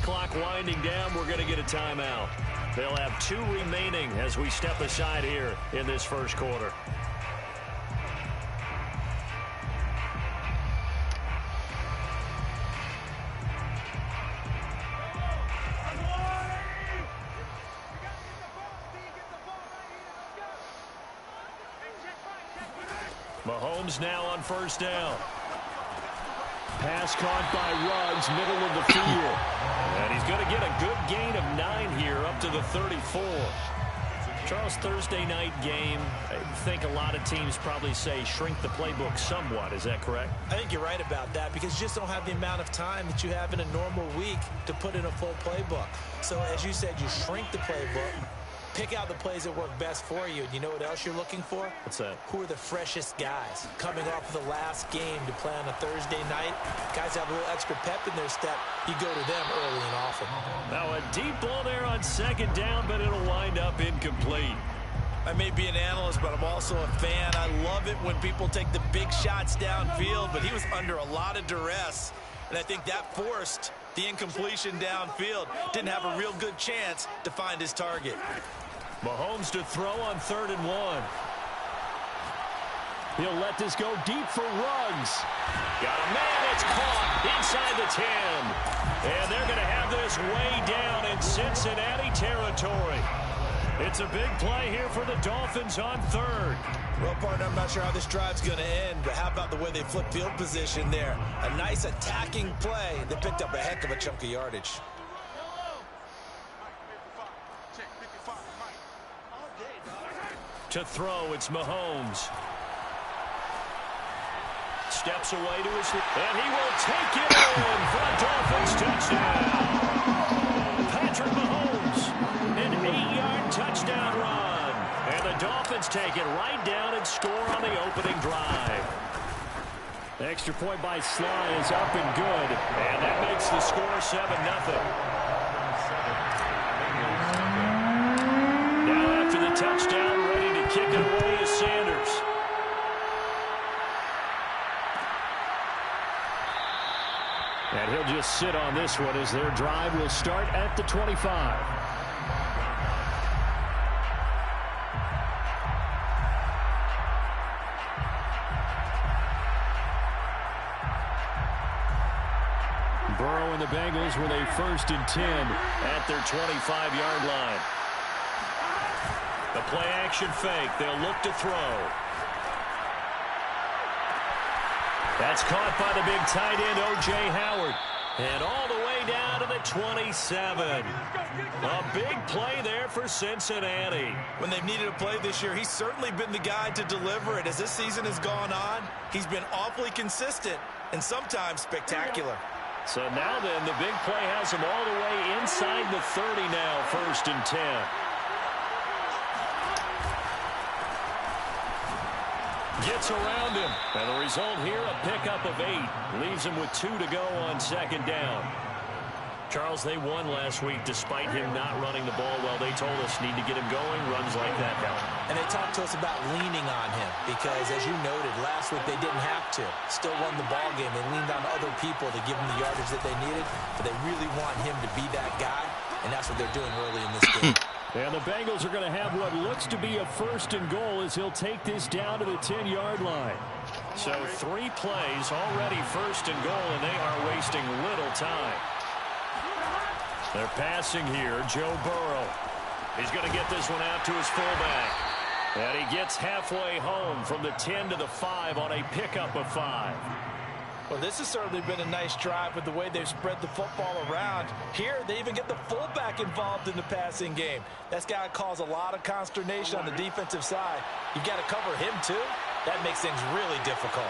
clock winding down, we're going to get a timeout. They'll have 2 remaining as we step aside here in this first quarter. Mahomes now on first down. Pass caught by Ruggs, middle of the field. And he's going to get a good gain of 9 here up to the 34. Charles, Thursday night game, I think a lot of teams probably say shrink the playbook somewhat. Is that correct? I think you're right about that because you just don't have the amount of time that you have in a normal week to put in a full playbook. So as you said, you shrink the playbook. Pick out the plays that work best for you. And you know what else you're looking for? What's that? Who are the freshest guys coming off of the last game to play on a Thursday night? Guys have a little extra pep in their step. You go to them early and often. Now a deep ball there on second down, but it'll wind up incomplete. I may be an analyst, but I'm also a fan. I love it when people take the big shots downfield, but he was under a lot of duress. And I think that forced the incompletion downfield. Didn't have a real good chance to find his target. Mahomes to throw on 3rd and 1. He'll let this go deep for Ruggs. Got a man, it's caught inside the 10. And they're going to have this way down in Cincinnati territory. It's a big play here for the Dolphins on 3rd. Well, partner, I'm not sure how this drive's going to end, but how about the way they flip field position there? A nice attacking play. They picked up a heck of a chunk of yardage. To throw, it's Mahomes. Steps away to his left, and he will take it in for a Dolphins touchdown. Patrick Mahomes, an 8-yard touchdown run. And the Dolphins take it right down and score on the opening drive. The extra point by Sly is up and good, and that makes the score 7-0. Now after the touchdown, ready to kick it away is Sanders. And he'll just sit on this one as their drive will start at the 25. Burrow and the Bengals with a 1st and 10 at their 25-yard line. The play-action fake. They'll look to throw. That's caught by the big tight end, O.J. Howard. And all the way down to the 27. A big play there for Cincinnati. When they've needed a play this year, he's certainly been the guy to deliver it. As this season has gone on, he's been awfully consistent and sometimes spectacular. So now then, the big play has him all the way inside the 30 now, 1st and 10. Gets around him. And the result here, a pickup of 8. Leaves him with 2 to go on 2nd down. Charles, they won last week despite him not running the ball well. They told us need to get him going. Runs like that help. And they talked to us about leaning on him because, as you noted, last week they didn't have to. Still won the ball game. They leaned on other people to give them the yardage that they needed, but they really want him to be that guy, and that's what they're doing early in this game. And the Bengals are going to have what looks to be a 1st and goal as he'll take this down to the 10-yard line. So 3 plays already 1st and goal, and they are wasting little time. They're passing here. Joe Burrow. He's going to get this one out to his fullback. And he gets halfway home from the 10 to the 5 on a pickup of 5. Well, this has certainly been a nice drive with the way they've spread the football around. Here, they even get the fullback involved in the passing game. That's got to cause a lot of consternation on the defensive side. You've got to cover him, too. That makes things really difficult.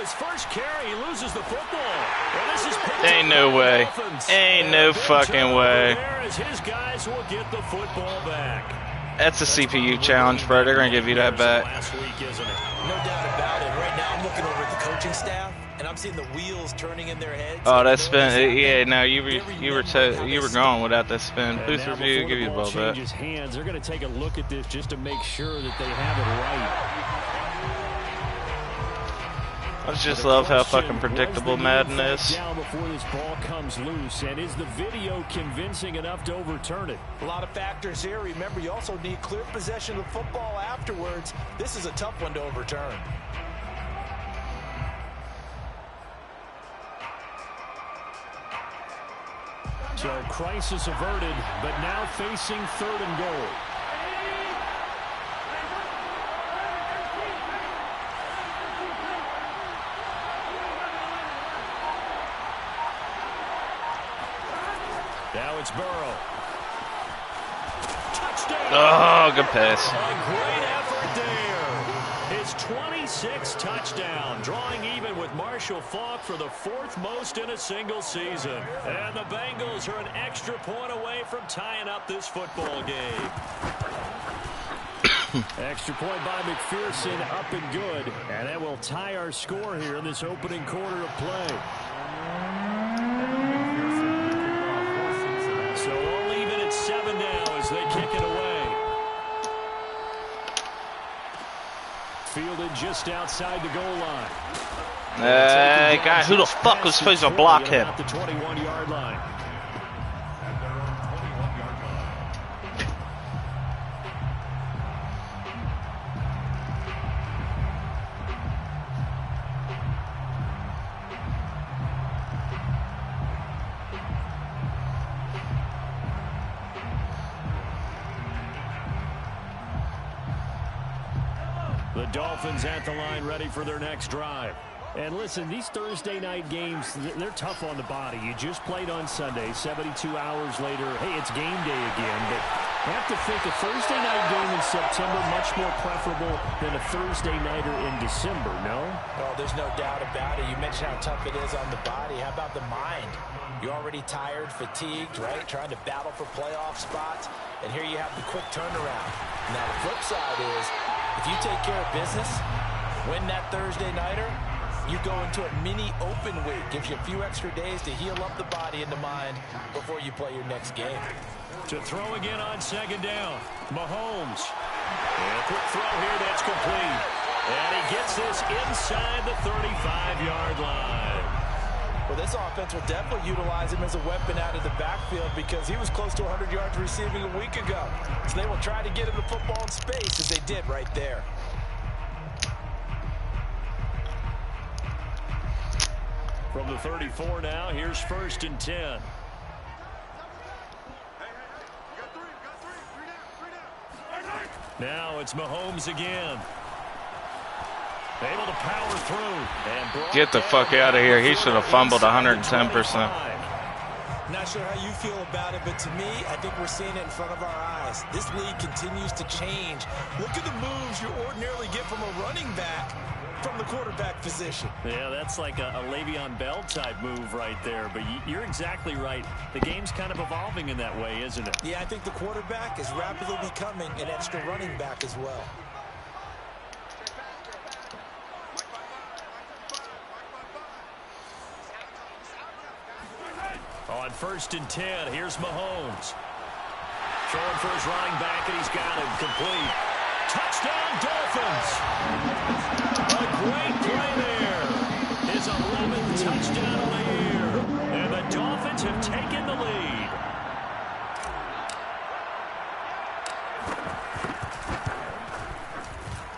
First carry, he loses the football. Well, this is ain't no way. Ain't no fucking way. His guys will get the football back. That's a CPU challenge, bro. They're going to give you that back. Last week, isn't it? No doubt about it. Right now, I'm looking over at the coaching staff, and I'm seeing the wheels turning in their heads. Oh, that spin. Yeah, no, you were gone without that spin. Boost review, give you the ball back. Hands, they're going to take a look at this just to make sure that they have it right. I just love how fucking predictable Madden is. Down before this ball comes loose, and is the video convincing enough to overturn it? A lot of factors here. Remember, you also need clear possession of the football afterwards. This is a tough one to overturn. So crisis averted, but now facing 3rd and goal. Now it's Burrow. Touchdown! Oh, good pass. A great effort there. His 26th touchdown, drawing even with Marshall Faulk for the 4th most in a single season. And the Bengals are an extra point away from tying up this football game. Extra point by McPherson, up and good. And that will tie our score here in this opening quarter of play. So all even at 7 now as they kick it away. Fielded just outside the goal line. Guy, who the fuck was supposed to block him? At the 21-yard line. The Dolphins at the line, ready for their next drive. And listen, these Thursday night games, they're tough on the body. You just played on Sunday, 72 hours later. Hey, it's game day again, but I have to think a Thursday night game in September much more preferable than a Thursday nighter in December, no? Oh, there's no doubt about it. You mentioned how tough it is on the body. How about the mind? You're already tired, fatigued, right? Trying to battle for playoff spots. And here you have the quick turnaround. Now, the flip side is, if you take care of business, win that Thursday nighter, you go into a mini open week. Gives you a few extra days to heal up the body and the mind before you play your next game. To throw again on 2nd down. Mahomes. And a quick throw here that's complete. And he gets this inside the 35-yard line. Well, this offense will definitely utilize him as a weapon out of the backfield because he was close to 100 yards receiving a week ago. So they will try to get him the football in space as they did right there. From the 34 now, here's 1st and 10. Now it's Mahomes again. Able to power through. And Get the fuck out of here. He should have fumbled 110%. Not sure how you feel about it, but to me, I think we're seeing it in front of our eyes. This league continues to change. Look at the moves you ordinarily get from a running back from the quarterback position. Yeah, that's like a Le'Veon Bell type move right there, but you're exactly right. The game's kind of evolving in that way, isn't it? Yeah, I think the quarterback is rapidly becoming an extra running back as well. On 1st and 10, here's Mahomes. Throwing for his running back, and he's got him complete. Touchdown, Dolphins! A great play there. His 11th touchdown of the year. And the Dolphins have taken the lead.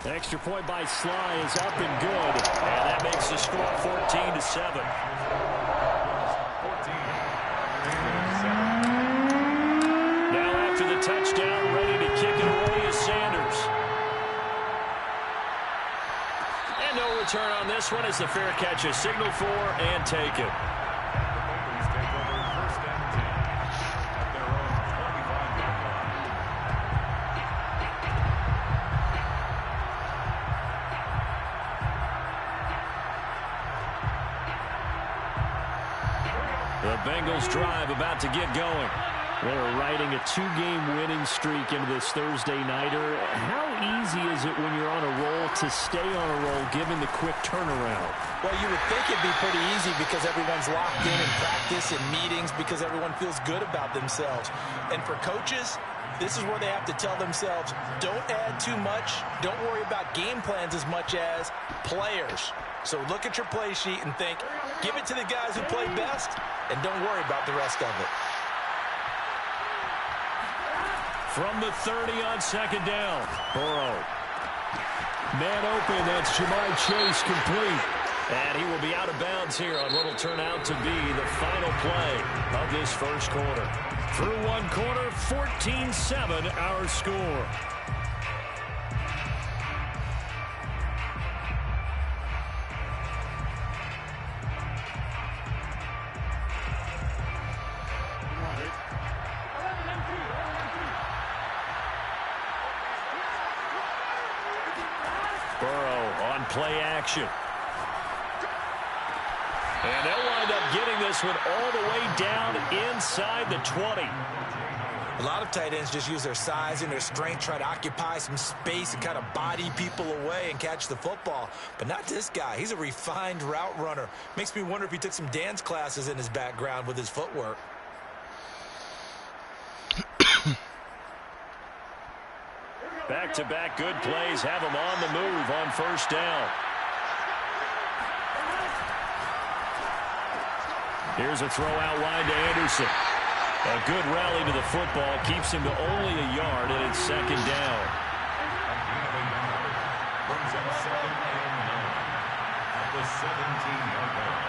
Extra point by Sly is up and good. And that makes the score 14-7. Touchdown, ready to kick it away is Sanders. And no return on this one as the fair catch is signaled for and taken. The Bengals drive about to get going. They're riding a 2-game winning streak into this Thursday nighter. How easy is it when you're on a roll to stay on a roll given the quick turnaround? Well, you would think it'd be pretty easy because everyone's locked in practice and meetings because everyone feels good about themselves. And for coaches, this is where they have to tell themselves, don't add too much. Don't worry about game plans as much as players. So look at your play sheet and think, give it to the guys who play best, and don't worry about the rest of it. From the 30 on second down, Burrow. Man open, that's Jamar Chase complete. And he will be out of bounds here on what will turn out to be the final play of this first quarter. Through one quarter, 14-7 our score. Play action. And they'll wind up getting this one all the way down inside the 20. A lot of tight ends just use their size and their strength, try to occupy some space and kind of body people away and catch the football. But not this guy. He's a refined route runner. Makes me wonder if he took some dance classes in his background with his footwork. Back-to-back good plays have him on the move on first down. Here's a throw out wide to Anderson. A good rally to the football keeps him to only a yard, and it's second down. Brings up second and 9 at the 17-yard line.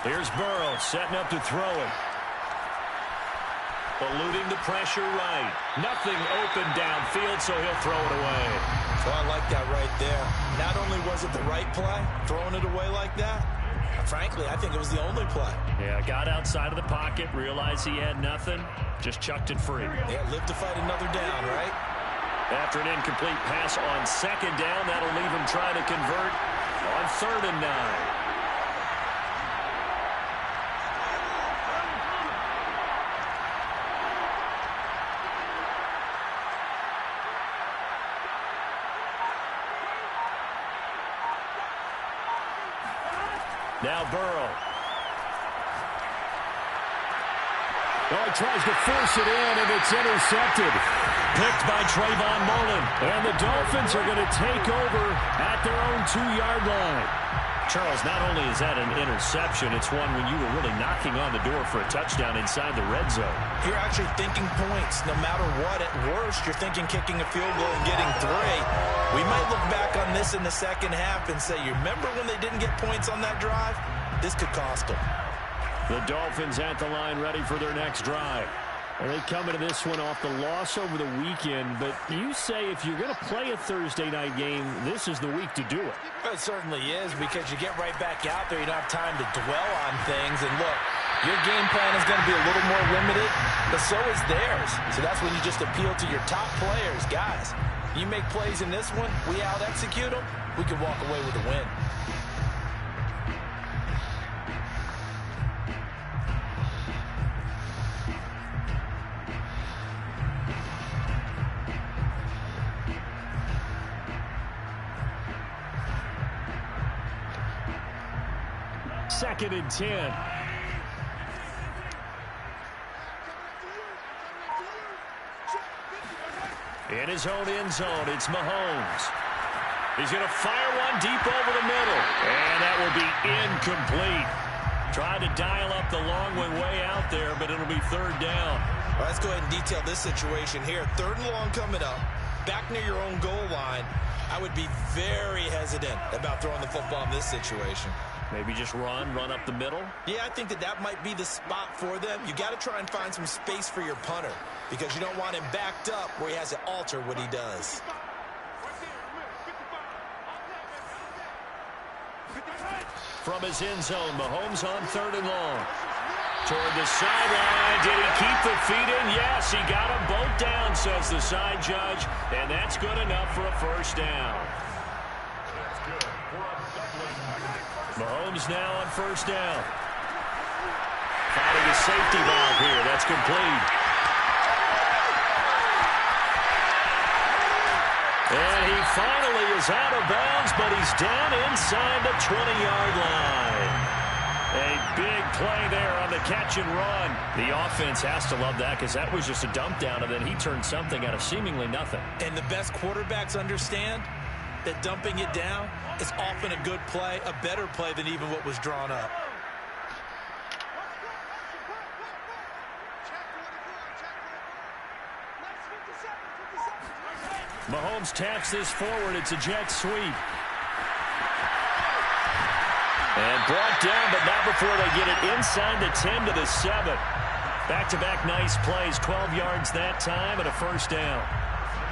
Here's Burrow setting up to throw it. Eluding the pressure right. Nothing open downfield, so he'll throw it away. So I like that right there. Not only was it the right play, throwing it away like that, frankly, I think it was the only play. Yeah, got outside of the pocket, realized he had nothing, just chucked it free. Yeah, live to fight another down, right? After an incomplete pass on second down, that'll leave him trying to convert on 3rd and 9. Now Burrow. Oh, he tries to force it in, and it's intercepted. Picked by Trayvon Mullen. And the Dolphins are going to take over at their own 2-yard line. Charles, not only is that an interception, it's one when you were really knocking on the door for a touchdown inside the red zone. You're actually thinking points. No matter what, at worst, you're thinking kicking a field goal and getting 3. We might look back on this in the second half and say, you remember when they didn't get points on that drive? This could cost them. The Dolphins at the line ready for their next drive. Well, they come into this one off the loss over the weekend, but you say if you're going to play a Thursday night game, this is the week to do it. It certainly is, because you get right back out there. You don't have time to dwell on things. And look, your game plan is going to be a little more limited, but so is theirs. So that's when you just appeal to your top players. Guys, you make plays in this one, we out-execute them, we can walk away with a win. Second and 10. In his own end zone, it's Mahomes. He's going to fire one deep over the middle. And that will be incomplete. Tried to dial up the long one way out there, but it'll be 3rd down. Well, let's go ahead and detail this situation here. 3rd and long coming up. Back near your own goal line. I would be very hesitant about throwing the football in this situation. Maybe just run up the middle? Yeah, I think that might be the spot for them. You got to try and find some space for your punter, because you don't want him backed up where he has to alter what he does. From his end zone, Mahomes on 3rd and long. Toward the sideline. Did he keep the feet in? Yes, he got them both down, says the side judge. And that's good enough for a first down. Mahomes now on first down. Finding a safety valve here. That's complete. And he finally is out of bounds, but he's down inside the 20-yard line. A big play there on the catch and run. The offense has to love that because that was just a dump down, and then he turned something out of seemingly nothing. And the best quarterbacks understand that dumping it down is often a good play, a better play than even what was drawn up. Mahomes taps this forward. It's a jet sweep. And brought down, but not before they get it inside the 10 to the 7. Back-to-back nice plays, 12 yards that time and a first down.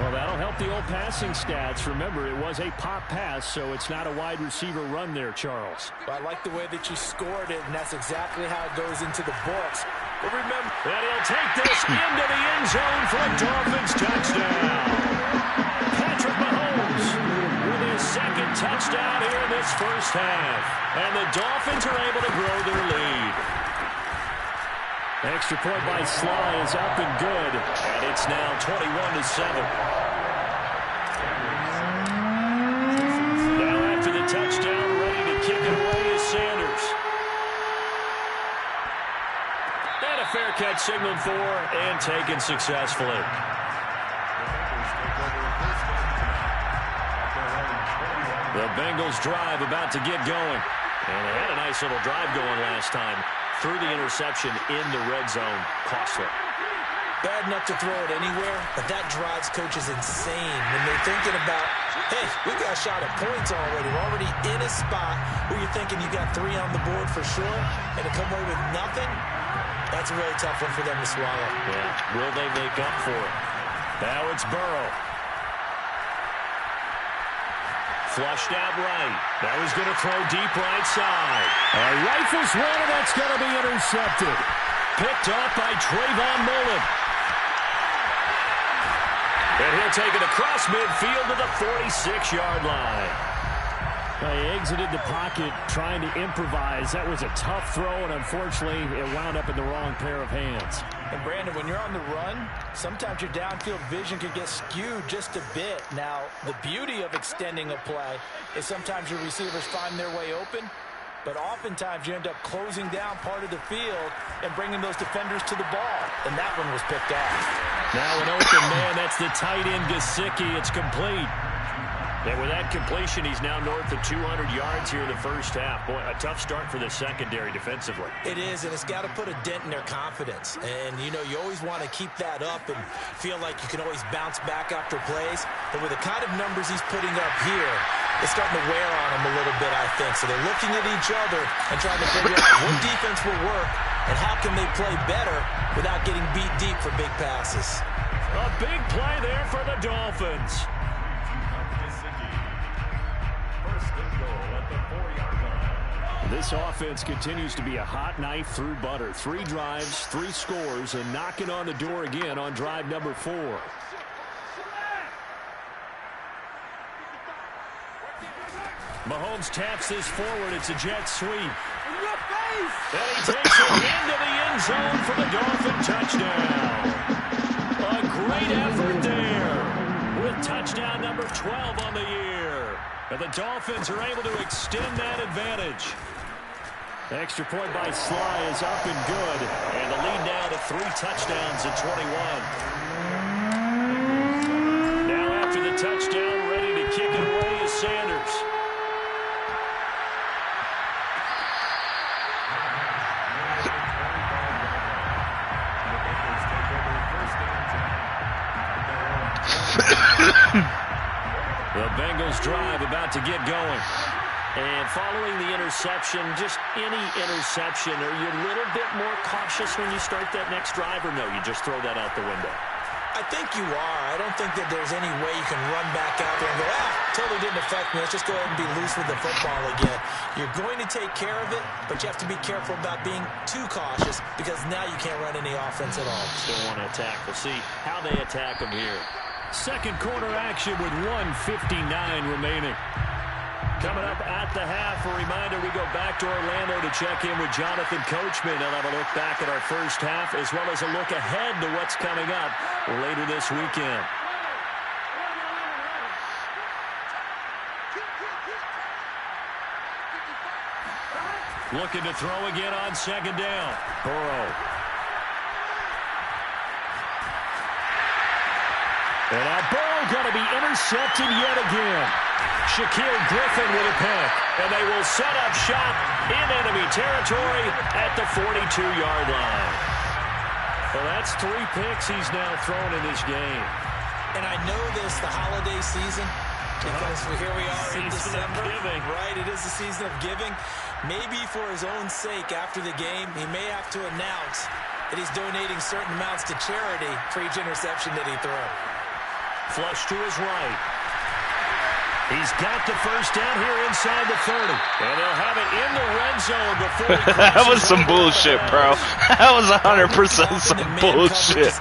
Well, that'll help the old passing stats. Remember, it was a pop pass, so it's not a wide receiver run there, Charles. Well, I like the way that you scored it, and that's exactly how it goes into the books. But remember, and he'll take this into the end zone for a Dolphins touchdown. Patrick Mahomes with his second touchdown here in this first half. And the Dolphins are able to grow their lead. Extra point by Sly is up and good. And it's now 21-7. Now after the touchdown, ready to kick it away is Sanders. And a fair catch signaled for and taken successfully. The Bengals drive about to get going. And they had a nice little drive going last time. Threw the interception in the red zone. Costly. Bad enough to throw it anywhere, but that drives coaches insane when they're thinking about, hey, we got a shot at points already. We're already in a spot where you're thinking you got 3 on the board for sure, and to come away with nothing, that's a really tough one for them to swallow. Yeah, will they make up for it? Now it's Burrow. Flushed out right. Now he's going to throw deep right side. Rifles one, and that's going to be intercepted. Picked off by Trayvon Mullen. And he'll take it across midfield to the 46-yard line. He exited the pocket trying to improvise. That was a tough throw, and unfortunately, it wound up in the wrong pair of hands. And Brandon, when you're on the run, sometimes your downfield vision can get skewed just a bit. Now, the beauty of extending a play is sometimes your receivers find their way open, but oftentimes you end up closing down part of the field and bringing those defenders to the ball. And that one was picked off. Now an open man, that's the tight end Gesicki. It's complete. And with that completion, he's now north of 200 yards here in the first half. Boy, a tough start for the secondary defensively. It is, and it's got to put a dent in their confidence. And, you know, you always want to keep that up and feel like you can always bounce back after plays. But with the kind of numbers he's putting up here, it's starting to wear on him a little bit, I think. So they're looking at each other and trying to figure out what defense will work and how can they play better without getting beat deep for big passes. A big play there for the Dolphins. This offense continues to be a hot knife through butter. 3 drives, 3 scores, and knocking on the door again on drive number 4. Mahomes taps this forward. It's a jet sweep. And he takes it into the end zone for the Dolphin touchdown. A great effort there with touchdown number 12 on the year. And the Dolphins are able to extend that advantage. Extra point by Sly is up and good. And the lead now to 3 touchdowns at 21. Now after the touchdown, ready to kick it away is Sanders. The Bengals drive about to get going. And following the interception, just any interception, are you a little bit more cautious when you start that next drive, or no, you just throw that out the window? I think you are. I don't think that there's any way you can run back out there and go, totally didn't affect me. Let's just go ahead and be loose with the football again. You're going to take care of it, but you have to be careful about being too cautious because now you can't run any offense at all. Still want to attack. We'll see how they attack them here. Second quarter action with 1:59 remaining. Coming up at the half, a reminder, we go back to Orlando to check in with Jonathan Coachman. He'll have a look back at our first half as well as a look ahead to what's coming up later this weekend. Looking to throw again on second down. Burrow. And now Burrow going to be intercepted yet again. Shaquille Griffin with a pick, and they will set up shop in enemy territory at the 42-yard line. Well, that's 3 picks he's now thrown in this game. And I know this, the holiday season, because here we are in December. Right, it is the season of giving. Maybe for his own sake after the game, he may have to announce that he's donating certain amounts to charity for each interception that he throws. Flush to his right. He's got the first down here inside the 30. And they'll have it in the red zone before he That was some bullshit, bro. That was 100% some bullshit.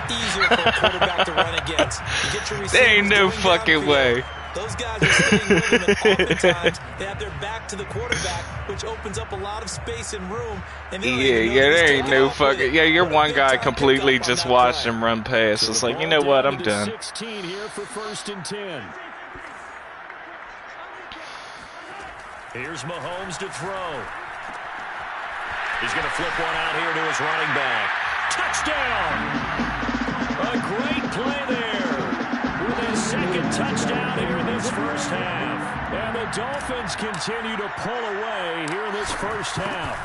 There ain't no fucking way. Those guys are staying with him, and oftentimes they have their back to the quarterback, which opens up a lot of space and room. And there ain't no fucking... Yeah, you're one guy completely just watched him run past. It's like, you know what, I'm done. 16 here for 1st and 10. Here's Mahomes to throw. He's going to flip one out here to his running back. Touchdown! A great play there with his second touchdown here in this first half. And the Dolphins continue to pull away here in this first half.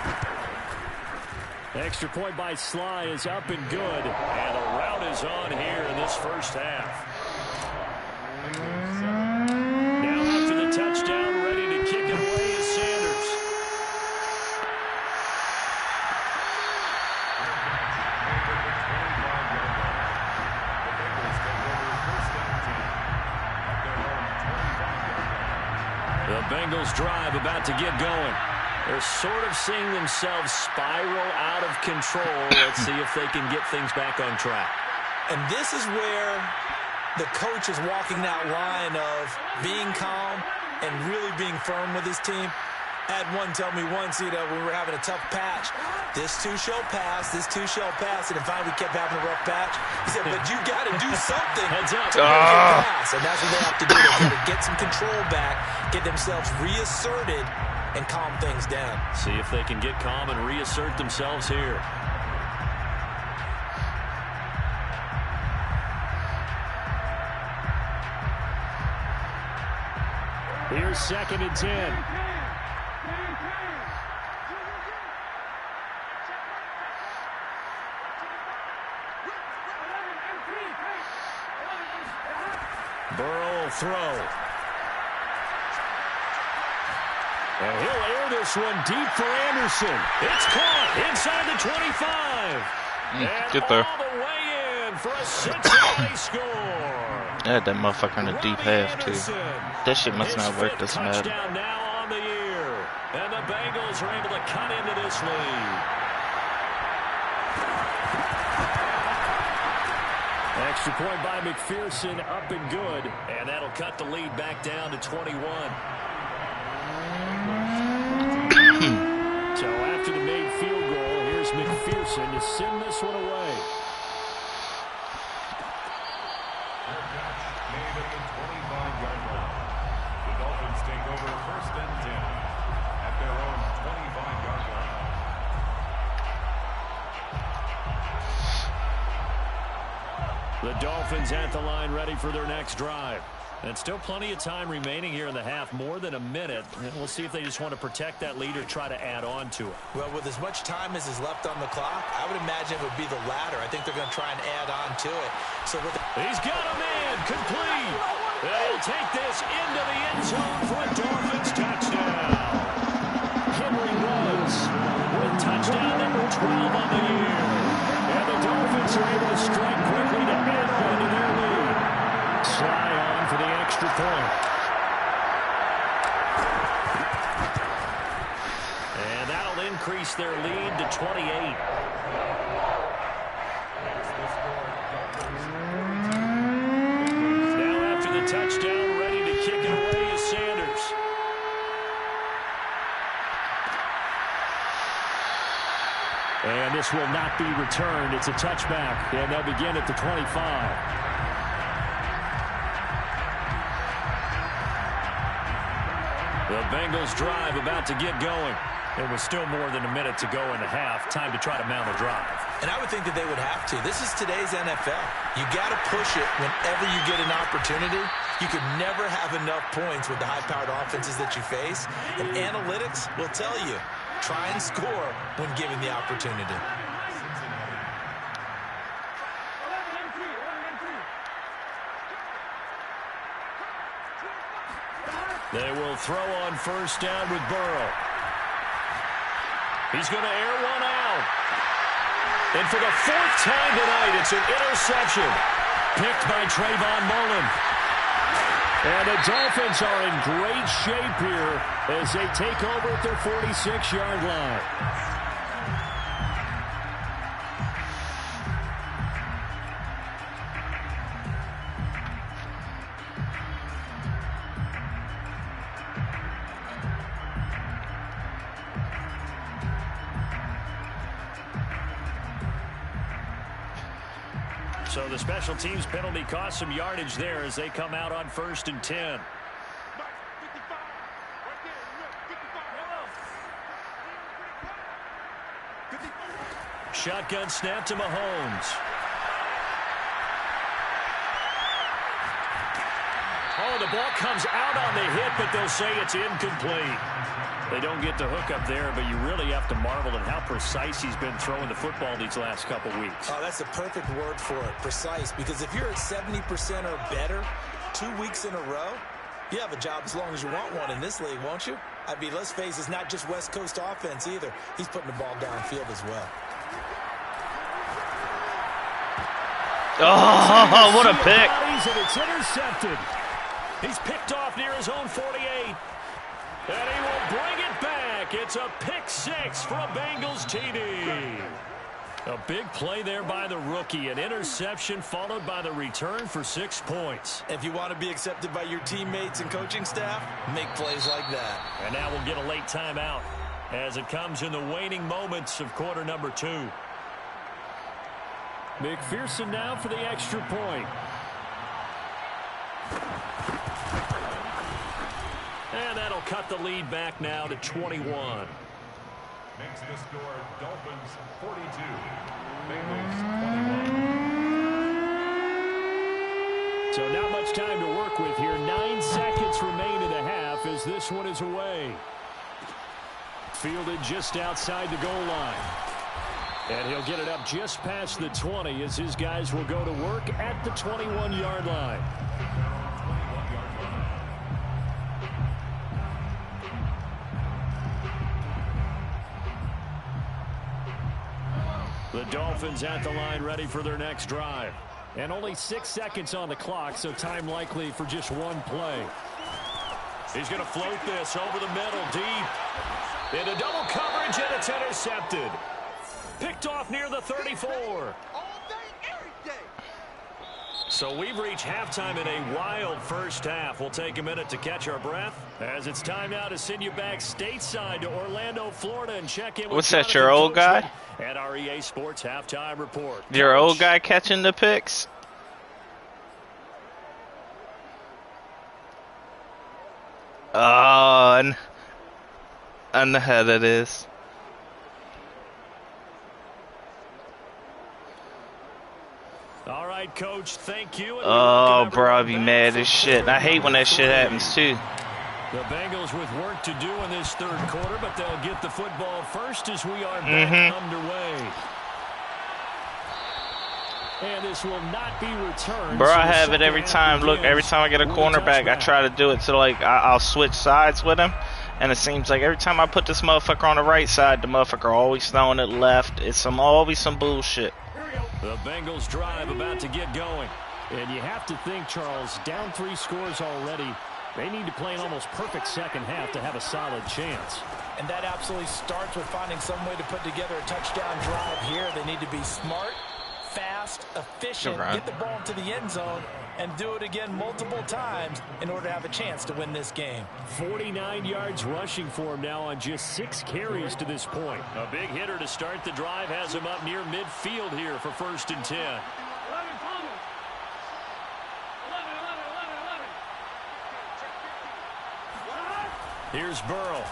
Extra point by Sly is up and good. And the rout is on here in this first half. Now after the touchdown, ready to kick it away is Sanders. The Bengals drive about to get going. They're sort of seeing themselves spiral out of control. Let's see if they can get things back on track. And this is where the coach is walking that line of being calm and really being firm with his team. I had one tell me once, when we were having a tough patch, this too shall pass, this too shall pass, and finally we kept having a rough patch. He said, but you got to do something to make it pass, and that's what they have to do. They got to get some control back, get themselves reasserted, and calm things down. See if they can get calm and reassert themselves here. Here's 2nd and 10. Burrow will throw. And he'll air this one deep for Anderson. It's caught inside the 25. Get there. All the way in for a Cincinnati score. I had that motherfucker in the deep half, too. That shit must not work this mad. Touchdown now on the year. And the Bengals are able to cut into this lead. Extra point by McPherson, up and good. And that'll cut the lead back down to 21. So after the made field goal, here's McPherson to send this one away. Made at the 25-yard line. The Dolphins take over 1st and 10 at their own 25-yard line. The Dolphins at the line ready for their next drive. And still plenty of time remaining here in the half, more than a minute. And we'll see if they just want to protect that lead or try to add on to it. Well, with as much time as is left on the clock, I would imagine it would be the latter. I think they're going to try and add on to it. So he's got a man complete. They'll take this into the end zone for a Dolphins touchdown. Henry Ruggs with touchdown number 12 on the year. And the Dolphins are able to strike quickly to add on to point. And that'll increase their lead to 28. Now after the touchdown, ready to kick it away is Sanders. And this will not be returned. It's a touchback, and they'll begin at the 25. The Bengals drive about to get going. There was still more than a minute to go in the half. Time to try to mount a drive. And I would think that they would have to. This is today's NFL. You got to push it whenever you get an opportunity. You could never have enough points with the high-powered offenses that you face. And analytics will tell you, try and score when given the opportunity. They will throw on first down with Burrow. He's going to air one out. And for the fourth time tonight, it's an interception. Picked by Trayvon Mullen. And the Dolphins are in great shape here as they take over at their 46-yard line. So the special teams penalty cost some yardage there as they come out on 1st and 10. Shotgun snap to Mahomes. Oh, the ball comes out on the hit, but they'll say it's incomplete. They don't get the hook up there, but you really have to marvel at how precise he's been throwing the football these last couple weeks. Oh, that's the perfect word for it, precise, because if you're at 70% or better 2 weeks in a row, you have a job as long as you want one in this league, won't you? I mean, let's face it, it's not just West Coast offense either. He's putting the ball downfield as well. Oh, what a pick. And it's intercepted. He's picked off near his own 48. And he will bring it back. It's a pick six for a Bengals TD. A big play there by the rookie. An interception followed by the return for 6 points. If you want to be accepted by your teammates and coaching staff, make plays like that. And now we'll get a late timeout as it comes in the waning moments of quarter number 2. McPherson now for the extra point. And that'll cut the lead back now to 21. Makes the score Dolphins 42, Bengals 21. So not much time to work with here. 9 seconds remain in the half as this one is away. Fielded just outside the goal line. And he'll get it up just past the 20 as his guys will go to work at the 21-yard line. The Dolphins at the line ready for their next drive. And only 6 seconds on the clock, so time likely for just one play. He's going to float this over the middle, deep. Into double coverage, and it's intercepted. Picked off near the 34. So we've reached halftime in a wild first half. We'll take a minute to catch our breath as it's time now to send you back stateside to Orlando, Florida, and check in with What's that, your old guy? At our EA Sports halftime report. Your old guy catching the picks? Oh, I know how that is. All right, Coach, thank you. Oh, bro, I'd be mad as shit. I hate when that shit happens, too. The Bengals with work to do in this third quarter, but they'll get the football first as we are back underway. And this will not be returned. Bro, I have it every time. Look, every time I get a cornerback, I try to do it so, like, I'll switch sides with him. And it seems like every time I put this motherfucker on the right side, the motherfucker always throwing it left. It's always some bullshit. The Bengals drive about to get going. And you have to think, Charles, down 3 scores already. They need to play an almost perfect second half to have a solid chance. And that absolutely starts with finding some way to put together a touchdown drive here. They need to be smart, fast, efficient, get the ball into the end zone, and do it again multiple times in order to have a chance to win this game. 49 yards rushing for him now on just 6 carries to this point. A big hitter to start the drive has him up near midfield here for 1st and 10. Here's Burrow.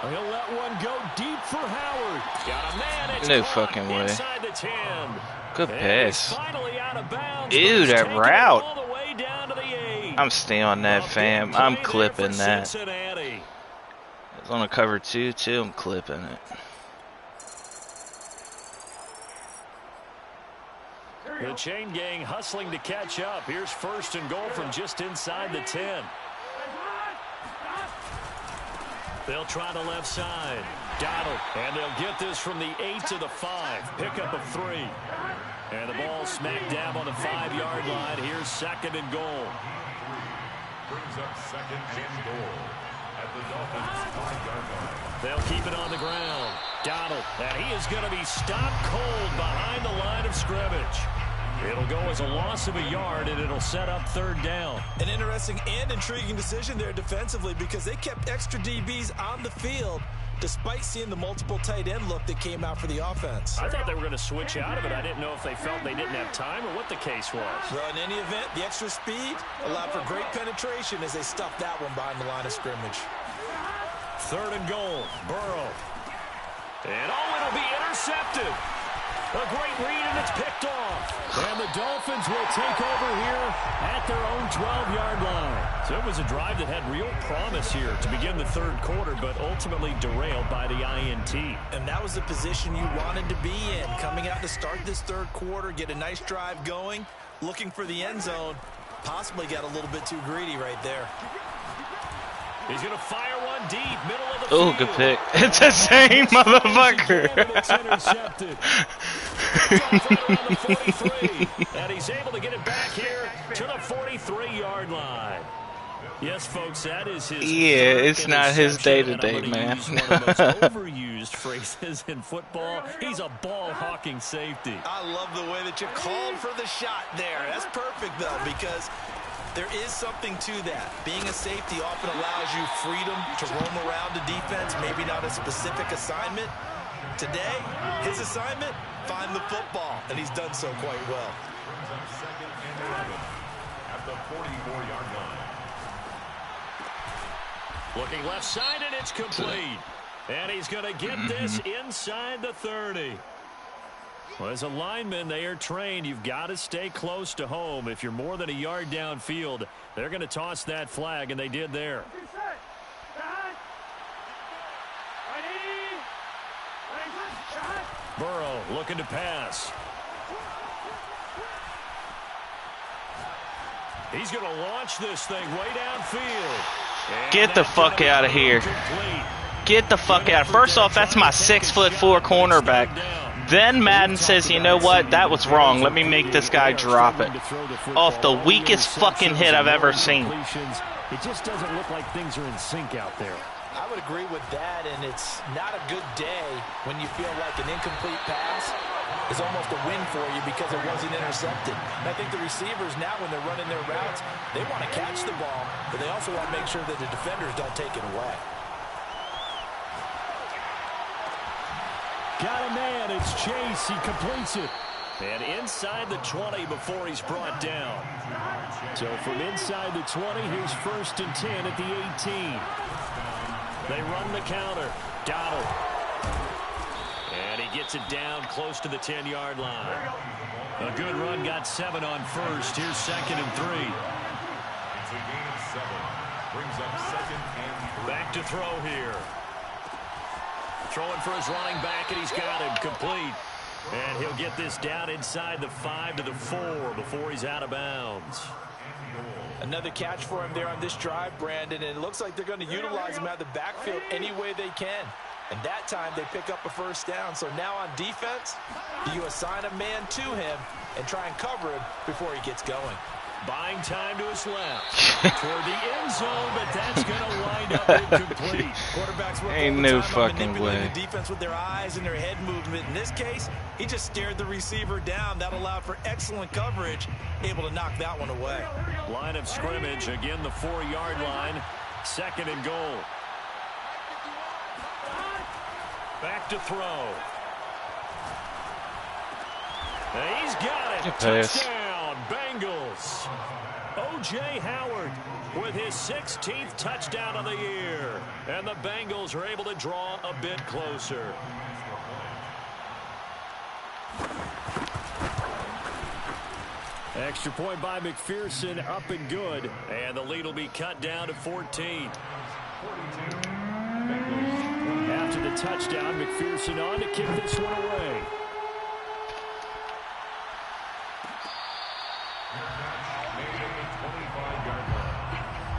He'll let one go deep for Howard. Got a man. It's no fucking way. Inside the 10. Good pass. Finally out of bounds. Ew, that route. All the way down to the 8. I'm staying on that, fam. I'm clipping that. Cincinnati. It's on a cover 2, too. I'm clipping it. The chain gang hustling to catch up. Here's 1st and goal from just inside the 10. They'll try the left side. Donald. And they'll get this from the 8 to the 5. Pickup of 3. And the ball smack dab on the 5-yard line. Here's 2nd and goal. Brings up 2nd and goal at the Dolphins' 5-yard line. They'll keep it on the ground. Donald. And he is going to be stopped cold behind the line of scrimmage. It'll go as a loss of a yard, and it'll set up 3rd down. An interesting and intriguing decision there defensively because they kept extra DBs on the field despite seeing the multiple tight end look that came out for the offense. I thought they were going to switch out of it. I didn't know if they felt they didn't have time or what the case was. Well, in any event, the extra speed allowed for great penetration as they stuffed that one behind the line of scrimmage. 3rd and goal. Burrow. And it'll be intercepted. A great read, and it's picked off. And the Dolphins will take over here at their own 12-yard line. So it was a drive that had real promise here to begin the 3rd quarter, but ultimately derailed by the INT. And that was the position you wanted to be in, coming out to start this 3rd quarter, get a nice drive going, looking for the end zone. Possibly got a little bit too greedy right there. He's going to fire one deep, middle of the field. Oh, good pick. It's the same motherfucker. It's intercepted. Right around the 43. And he's able to get it back here to the 43-yard line. Yes, folks, that is his. Yeah, it's not his day-to-day, man. One of the most overused phrases in football. He's a ball-hawking safety. I love the way that you called for the shot there. That's perfect, though, because there is something to that. Being a safety often allows you freedom to roam around the defense, maybe not a specific assignment. Today, his assignment, find the football, and he's done so quite well. Brings up 2nd and 11 at the 44-yard line. Looking left side, and it's complete. And he's going to get this inside the 30. Well, as a lineman, they are trained. You've got to stay close to home. If you're more than a yard downfield, they're going to toss that flag, and they did there. Burrow looking to pass. He's going to launch this thing way downfield. Get the fuck out of here. Get the fuck out. First off, that's my 6'4" cornerback. Then Madden says, you know what? That was wrong. Let me make this guy drop it. Off the weakest fucking hit I've ever seen. It just doesn't look like things are in sync out there. I would agree with that, and it's not a good day when you feel like an incomplete pass is almost a win for you because it wasn't intercepted. And I think the receivers now, when they're running their routes, they want to catch the ball, but they also want to make sure that the defenders don't take it away. Got a man, it's Chase, he completes it. And inside the 20 before he's brought down. So from inside the 20, here's 1st and 10 at the 18. They run the counter. Donald. And he gets it down close to the 10-yard line. A good run, got 7 on 1st. Here's 2nd and 3. It's a gain of 7. Brings up 2nd and 3. Back to throw here. Throwing for his running back, and he's got him complete. And he'll get this down inside the 5 to the 4 before he's out of bounds. Another catch for him there on this drive, Brandon, and it looks like they're going to utilize him out of the backfield any way they can. And that time they pick up a first down. So now on defense, you assign a man to him and try and cover him before he gets going. Buying time to his left. Toward the end zone, but that's going to wind up incomplete. Quarterbacks work Ain't all the no time on fucking manipulating way. the defense with their eyes and their head movement. In this case, he just stared the receiver down. That allowed for excellent coverage, able to knock that one away. Line of scrimmage, again the 4-yard line. 2nd and goal. Back to throw. And he's got it. Good pass. Touchdown, Bengals. O.J. Howard with his 16th touchdown of the year. And the Bengals are able to draw a bit closer. Extra point by McPherson, up and good. And the lead will be cut down to 14. After the touchdown, McPherson on to kick this one away.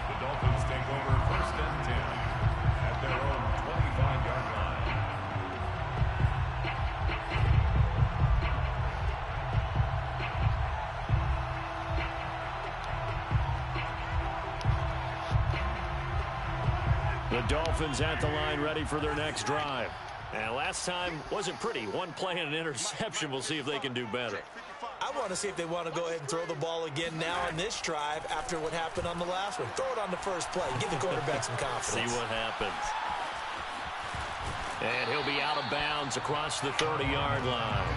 The Dolphins take over 1st and 10 at their own 25-yard line. The Dolphins at the line, ready for their next drive. And last time wasn't pretty. One play and an interception. We'll see if they can do better. I want to see if they want to go ahead and throw the ball again now on this drive after what happened on the last one. Throw it on the first play. Give the quarterback some confidence. See what happens. And he'll be out of bounds across the 30-yard line.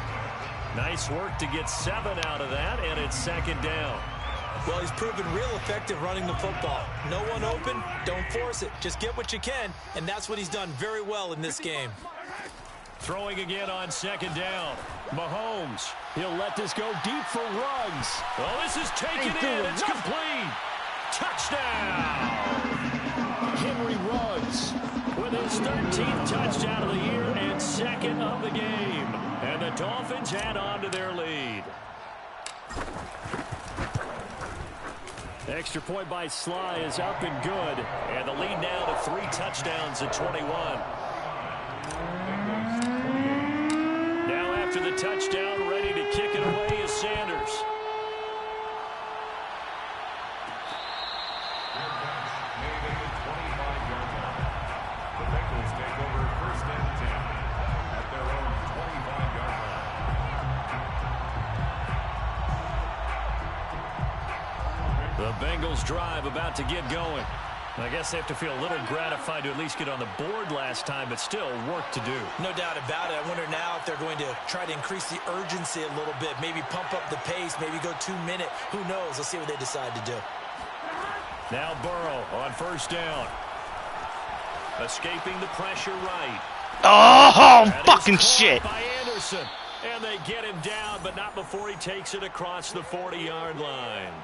Nice work to get 7 out of that, and it's 2nd down. Well, he's proven real effective running the football. No one open, don't force it. Just get what you can, and that's what he's done very well in this game. Throwing again on 2nd down. Mahomes, he'll let this go deep for Ruggs. Oh, this is taken in. It's complete. Touchdown. Henry Ruggs with his 13th touchdown of the year and 2nd of the game. And the Dolphins add on to their lead. Extra point by Sly is up and good. And the lead now to 3 touchdowns at 21. Now after the touchdown, ready to kick it away is Sanders. The Bengals take over 1st and 10 at their own 25-yard line. The Bengals drive about to get going. I guess they have to feel a little gratified to at least get on the board last time, but still work to do. No doubt about it. I wonder now if they're going to try to increase the urgency a little bit, maybe pump up the pace, maybe go 2-minute. Who knows? Let's see what they decide to do. Now Burrow on 1st down. Escaping the pressure right. Oh, That fucking is caught shit. by Anderson. And they get him down, but not before he takes it across the 40-yard line.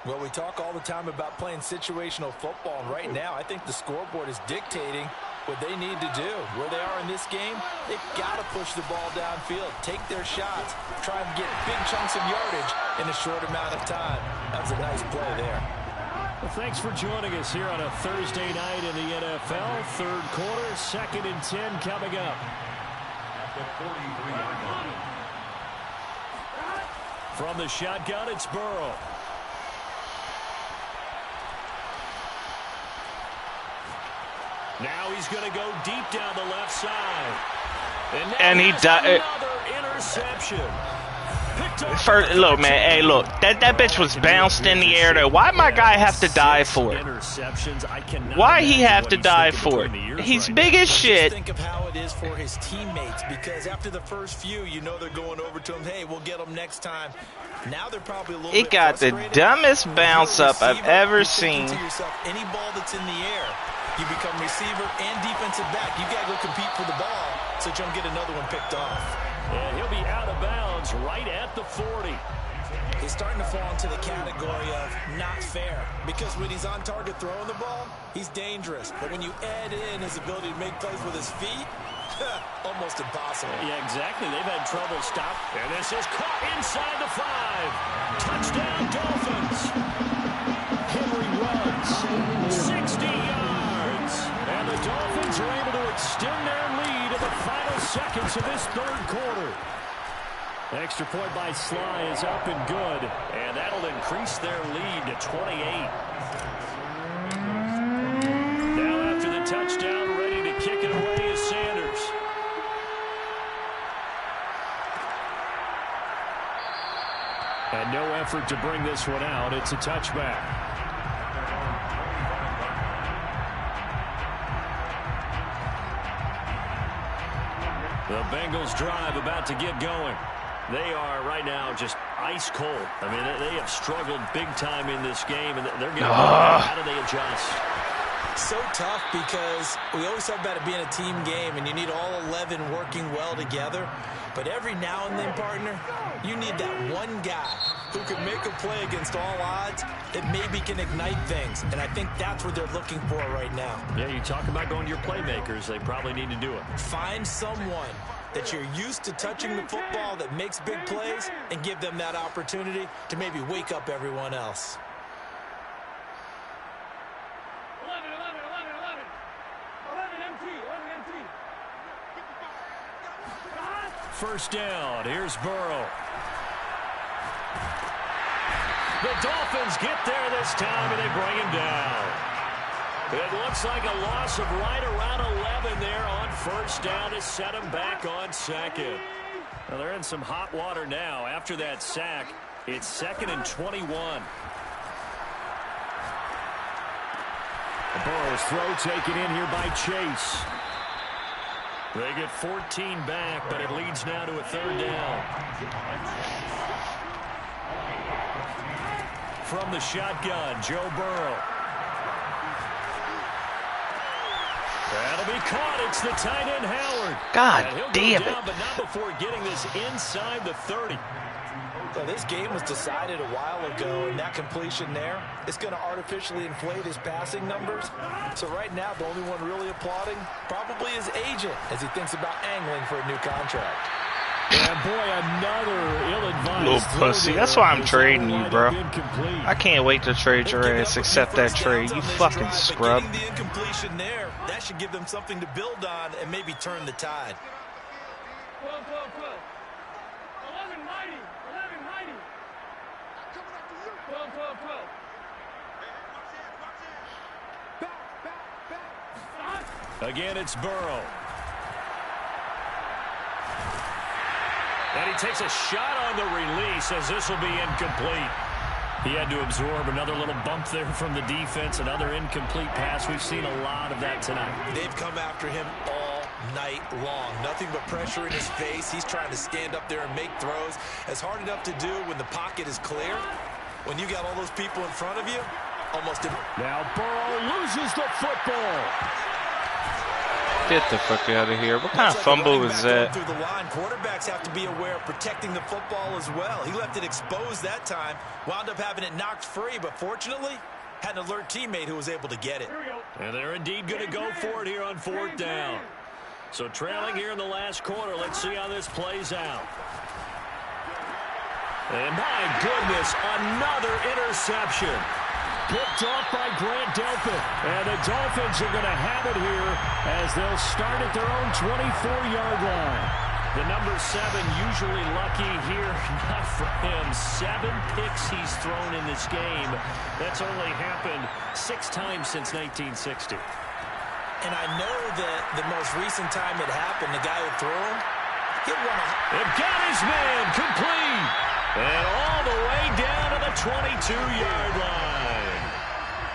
Well, we talk all the time about playing situational football, and right now I think the scoreboard is dictating what they need to do. Where they are in this game, they've got to push the ball downfield, take their shots, try and get big chunks of yardage in a short amount of time. That's a nice play there. Well, thanks for joining us here on a Thursday night in the NFL. 3rd quarter, 2nd and 10 coming up. At the 43-yard line. From the shotgun, it's Burrow. Now he's going to go deep down the left side. And he died. Another interception. First, look, man. Hey, look. That bitch was bounced in the air, though. Why my guy have to die for it? Why he have to die for it? He's big as shit. Think of how it is for his teammates, because after the first few, you know they're going over to him. Hey, we'll get him next time. Now they're probably a little He bit got the frustrated. dumbest bounce up I've ever You're thinking seen. to yourself, any ball that's in the air, you become receiver and defensive back. You got to go compete for the ball so you don't get another one picked off. And he'll be out of bounds right at the 40. He's starting to fall into the category of not fair, because when he's on target throwing the ball, he's dangerous. But when you add in his ability to make plays with his feet, almost impossible. Yeah, exactly. They've had trouble stopping. And this is caught inside the 5. Touchdown, Dolphins. Henry Ruggs, 60 yards. And the the Dolphins are able to extend their lead in the final seconds of this third quarter. Extra point by Sly is up and good, and that'll increase their lead to 28. Now after the touchdown, ready to kick it away is Sanders. And no effort to bring this one out. It's a touchback. The Bengals drive about to get going. They are right now just ice cold. I mean, they have struggled big time in this game, and they're getting how do they adjust? So tough because we always talk about it being a team game, and you need all 11 working well together. But every now and then, partner, you need that one guy who can make a play against all odds that maybe can ignite things. And I think that's what they're looking for right now. Yeah, you talk about going to your playmakers. They probably need to do it. Find someone that you're used to touching the football that makes big plays and give them that opportunity to maybe wake up everyone else. 11 MT. First down. Here's Burrow. The Dolphins get there this time, and they bring him down. It looks like a loss of right around 11 there on first down to set him back on second. Well, they're in some hot water now. After that sack, it's 2nd and 21. Burrow's throw taken in here by Chase. They get 14 back, but it leads now to a 3rd down. From the shotgun, Joe Burrow. That'll be caught. It's the tight end, Howard. God He'll damn go down, it. but not before getting this inside the 30. So this game was decided a while ago, and that completion there is going to artificially inflate his passing numbers. So right now, the only one really applauding probably his agent as he thinks about angling for a new contract. And boy, another ill-advised Little throw pussy. there. That's why I'm This trading will you, wind bro. up incomplete. I can't wait to trade your They'll give ass. up a Accept few that first trade. downs You on this fucking drive, but scrub. getting the incompletion there, that should give them something to build on and maybe turn the tide. 12. 11 mighty. 12. Again, it's Burrow. And he takes a shot on the release as this will be incomplete. He had to absorb another little bump there from the defense, another incomplete pass. We've seen a lot of that tonight. They've come after him all night long. Nothing but pressure in his face. He's trying to stand up there and make throws. It's hard enough to do when the pocket is clear. When you got all those people in front of you, almost... Now Burrow loses the football. Get the fuck out of here. What kind of fumble was that? Through the line, quarterbacks have to be aware of protecting the football as well. He left it exposed that time, wound up having it knocked free, but fortunately, had an alert teammate who was able to get it. And they're indeed going to go for it here on 4th down. So trailing here in the last quarter, let's see how this plays out. And my goodness, another interception. Picked off by Grant Delpit. And the Dolphins are going to have it here as they'll start at their own 24-yard line. The number 7 usually lucky here. Not for him. 7 picks he's thrown in this game. That's only happened 6 times since 1960. And I know that the most recent time it happened, the guy who threw him, he won a... It got his man complete. And all the way down to the 22-yard line.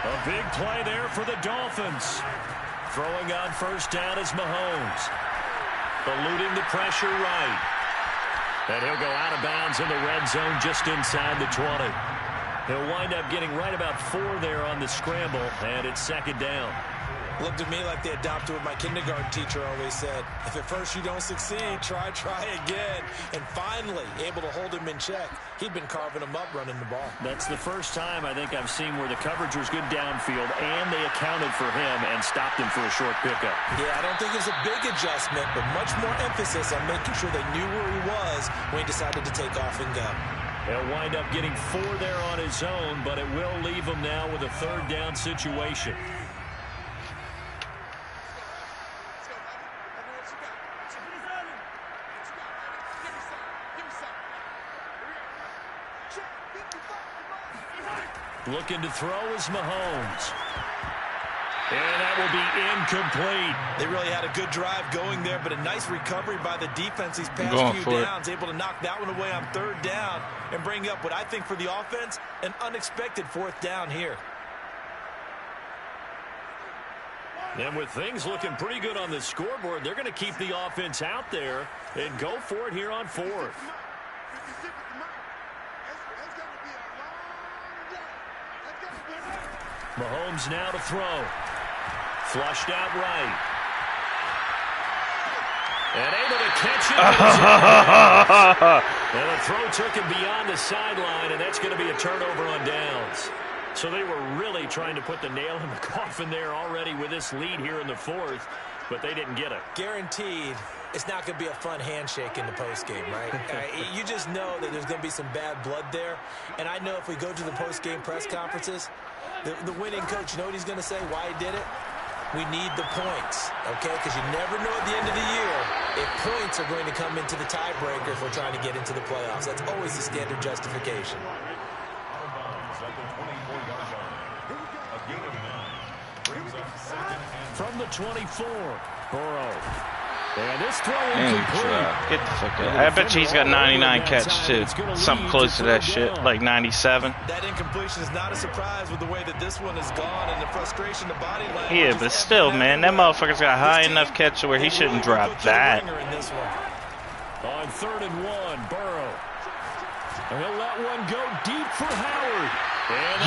A big play there for the Dolphins. Throwing on first down is Mahomes. Eluding the pressure right. And he'll go out of bounds in the red zone just inside the 20. He'll wind up getting right about 4 there on the scramble, and it's 2nd down. Looked at me like they adopted what my kindergarten teacher always said. If at first you don't succeed, try again. And finally, able to hold him in check. He'd been carving him up running the ball. That's the first time I think I've seen where the coverage was good downfield, and they accounted for him and stopped him for a short pickup. Yeah, I don't think it was a big adjustment, but much more emphasis on making sure they knew where he was when he decided to take off and go. He'll wind up getting 4 there on his own, but it will leave him now with a 3rd down situation. Looking to throw is Mahomes. And that will be incomplete. They really had a good drive going there, but a nice recovery by the defense these past few downs. Able to knock that one away on 3rd down and bring up what I think for the offense, an unexpected 4th down here. And with things looking pretty good on the scoreboard, they're going to keep the offense out there and go for it here on 4th. Mahomes now to throw. Flushed out right. And able to catch it. And the throw took him beyond the sideline, and that's going to be a turnover on downs. So they were really trying to put the nail in the coffin there already with this lead here in the 4th, but they didn't get it. Guaranteed it's not going to be a fun handshake in the postgame, right? You just know that there's going to be some bad blood there. And I know if we go to the postgame press conferences, the winning coach, you know what he's going to say, why he did it? We need the points, okay? Because you never know at the end of the year if points are going to come into the tiebreaker if we're trying to get into the playoffs. That's always the standard justification. From the 24, Burrow. And this throw incomplete. Get the fuck out. I bet you he's got 99 catch too. Something close to that shit, like 97. That incompletion is not a surprise with the way that this one has gone and the frustration the body language. Yeah, but still, man, that motherfucker's got high enough catch to where he shouldn't drop that. On 3rd and 1, Burrow. And he'll let one go deep for Howard.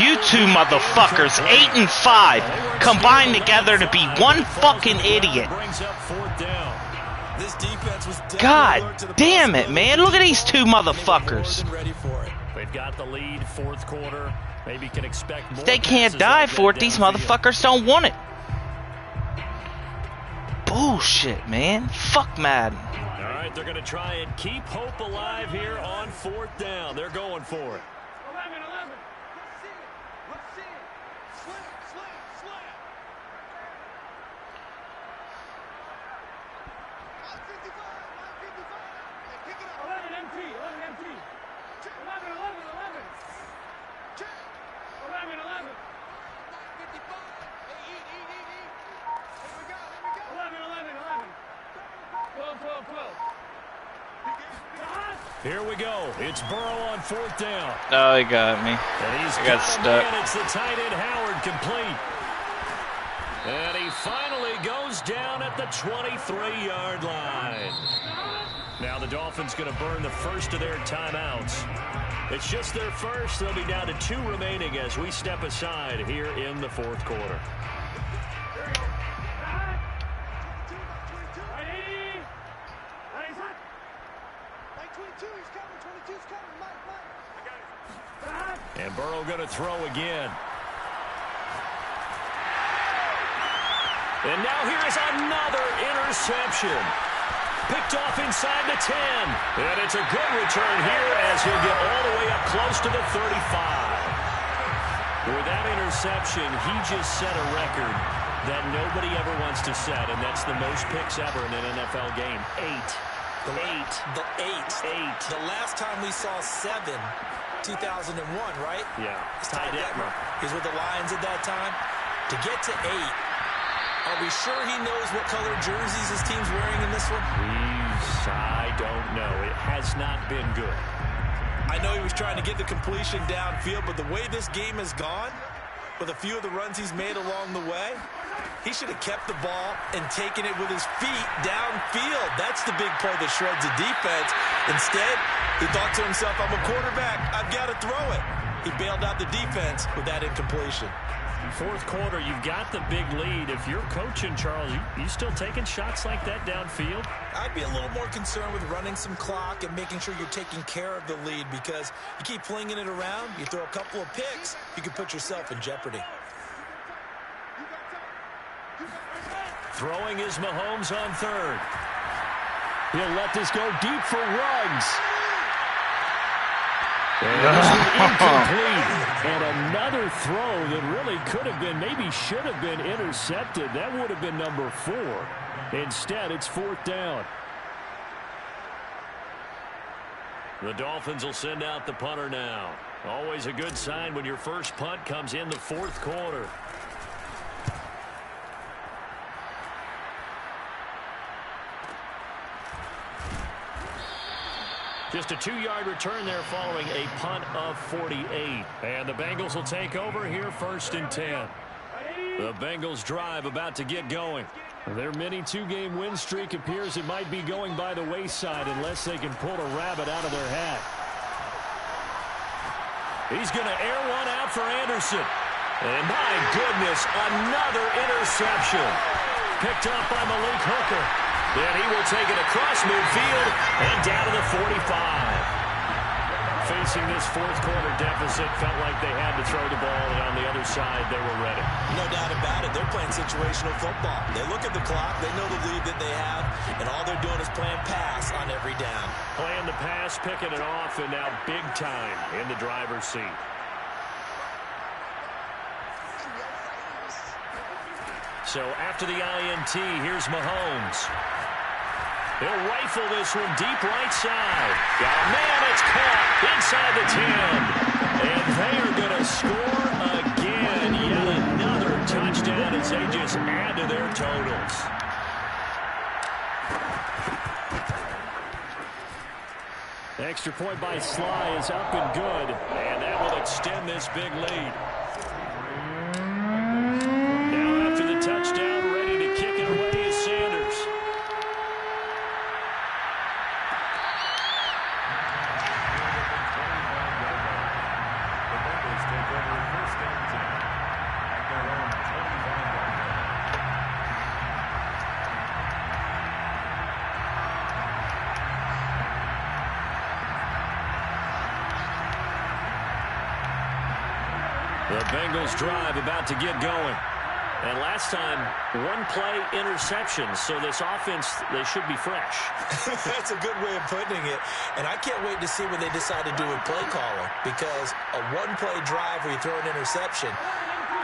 You two motherfuckers, 8 and 5, combined together to be one fucking idiot. God damn it, man. Look at these two motherfuckers. They've got the lead, 4th quarter. Maybe can expect more. If they can't die for it, these motherfuckers don't want it. Bullshit, man. Fuck Madden. All right, they're going to try and keep hope alive here on 4th down. They're going for it. 11. Here we go. It's Burrow on 4th down. Oh, he got me. And he's got stuck. It's the tight end Howard complete. And he finally goes down at the 23-yard line. Now the Dolphins going to burn the first of their timeouts. It's just their first. They'll be down to 2 remaining as we step aside here in the 4th quarter. And Burrow going to throw again. And now here is another interception. Picked off inside the 10. And it's a good return here as he'll get all the way up close to the 35. With that interception, he just set a record that nobody ever wants to set, and that's the most picks ever in an NFL game. 8. The last time we saw 7, 2001, right? Yeah. Ty Detmer. He's with the Lions at that time. To get to 8, are we sure he knows what color jerseys his team's wearing in this one? I don't know. It has not been good. I know he was trying to get the completion downfield, but the way this game has gone, with a few of the runs he's made along the way, he should have kept the ball and taken it with his feet downfield. That's the big play that shreds the defense. Instead, he thought to himself, I'm a quarterback. I've got to throw it. He bailed out the defense with that incompletion. 4th quarter, you've got the big lead. If you're coaching, Charles, you still taking shots like that downfield? I'd be a little more concerned with running some clock and making sure you're taking care of the lead, because you keep flinging it around, you throw a couple of picks, you can put yourself in jeopardy. Throwing is Mahomes on 3rd. He'll let this go deep for Ruggs. Incomplete. And another throw that really could have been, maybe should have been intercepted. That would have been number 4. Instead, it's 4th down. The Dolphins will send out the punter now. Always a good sign when your first punt comes in the fourth quarter. Just a 2-yard return there following a punt of 48. And the Bengals will take over here, 1st and 10. The Bengals drive about to get going. Their mini 2-game win streak appears it might be going by the wayside unless they can pull a rabbit out of their hat. He's going to air one out for Anderson. And my goodness, another interception. Picked up by Malik Hooker. Then he will take it across midfield and down to the 45. Facing this fourth quarter deficit, felt like they had to throw the ball, and on the other side, they were ready. No doubt about it. They're playing situational football. They look at the clock. They know the lead that they have, and all they're doing is playing pass on every down. Playing the pass, picking it off, and now big time in the driver's seat. So after the INT, here's Mahomes. He'll rifle this one deep right side. Got a man, it's caught inside the 10. And they are going to score again. Yet another touchdown as they just add to their totals. Extra point by Sly is up and good. And that will extend this big lead. Now after the touchdown, ready to kick it away is Sanders. The Bengals drive about to get going. And last time, 1-play interception. So this offense, they should be fresh. That's a good way of putting it. And I can't wait to see what they decide to do with play calling. Because a 1-play drive where you throw an interception,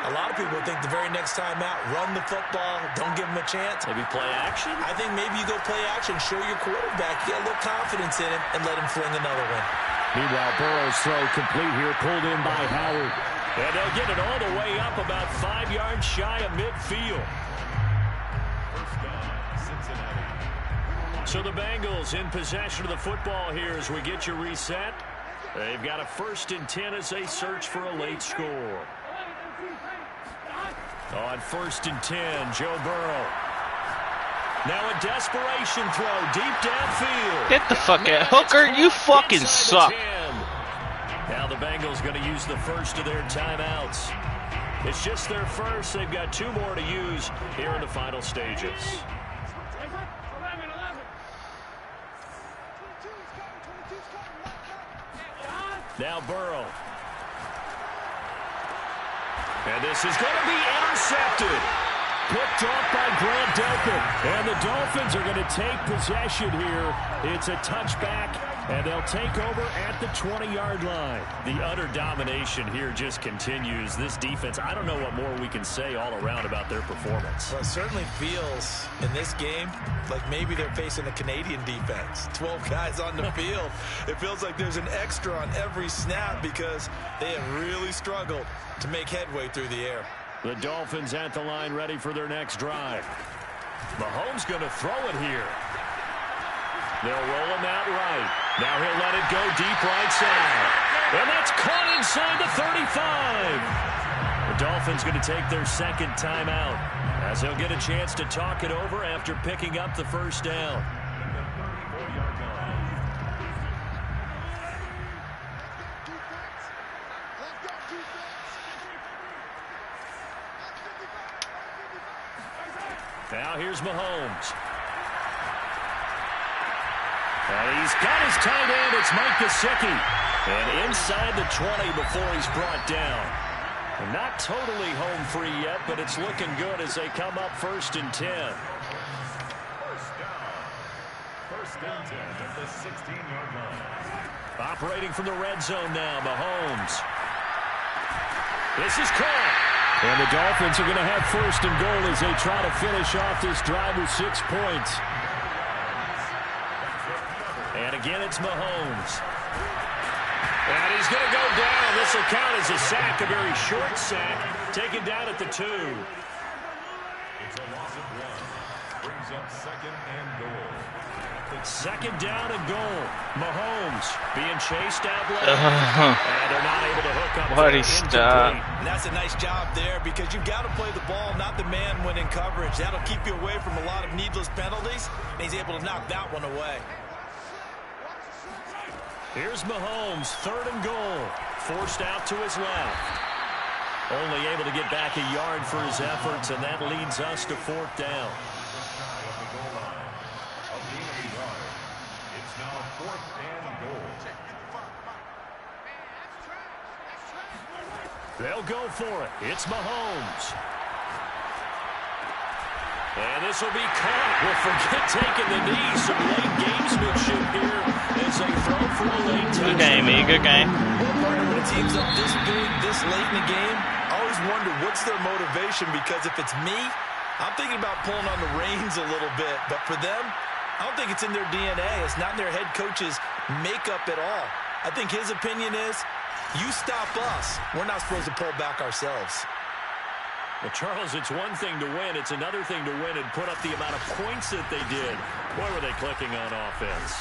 a lot of people think the very next time out, run the football, don't give them a chance. Maybe play action? I think maybe you go play action, show your quarterback, get a little confidence in him, and let him fling another one. Meanwhile, Burrow's throw complete here, pulled in by Howard. And they'll get it all the way up about 5 yards shy of midfield. First down, Cincinnati. So the Bengals in possession of the football here as we get you reset. They've got a 1st and 10 as they search for a late score. On 1st and 10, Joe Burrow. Now a desperation throw deep downfield. Get the fuck out. Hooker, you fucking suck. Now the Bengals going to use the first of their timeouts. It's just their first. They've got 2 more to use here in the final stages. Now Burrow. And this is going to be intercepted. Picked off by Grant Delpit. And the Dolphins are going to take possession here. It's a touchback, and they'll take over at the 20-yard line. The utter domination here just continues. This defense, I don't know what more we can say all around about their performance. Well, it certainly feels in this game like maybe they're facing a Canadian defense. 12 guys on the field. It feels like there's an extra on every snap because they have really struggled to make headway through the air. The Dolphins at the line ready for their next drive. Mahomes going to throw it here. They'll roll him out right. Now he'll let it go deep right side. And that's caught inside the 35. The Dolphins going to take their second timeout as he'll get a chance to talk it over after picking up the first down. Now here's Mahomes. And he's got his tight end. It's Mike Gesicki. And inside the 20 before he's brought down. And not totally home free yet, but it's looking good as they come up 1st and 10. First and 10 at the 16-yard line. Operating from the red zone now, Mahomes. This is caught. And the Dolphins are going to have 1st and goal as they try to finish off this drive with 6 points. And again, it's Mahomes. And he's going to go down. This will count as a sack, a very short sack, taken down at the 2. It's a loss of 1. Brings up 2nd and goal. 2nd down and goal. Mahomes being chased out left. And they're not able to hook up. What he stop. And that's a nice job there because you've got to play the ball, not the man when in coverage. That'll keep you away from a lot of needless penalties, and he's able to knock that one away. Here's Mahomes, 3rd and goal. Forced out to his left. Only able to get back a yard for his efforts, and that leads us to 4th down. It's now 4th and goal. They'll go for it. It's Mahomes. And this will be caught. Well, forget taking the knee. Some late gamesmanship here as they throw for a late touchdown. Good game, E. Good game. Well, partner, when a team's up this big, this late in the game, I always wonder what's their motivation, because if it's me, I'm thinking about pulling on the reins a little bit. But for them, I don't think it's in their DNA. It's not in their head coach's makeup at all. I think his opinion is, you stop us, we're not supposed to pull back ourselves. Well, Charles, it's one thing to win. It's another thing to win and put up the amount of points that they did. Boy, were they clicking on offense.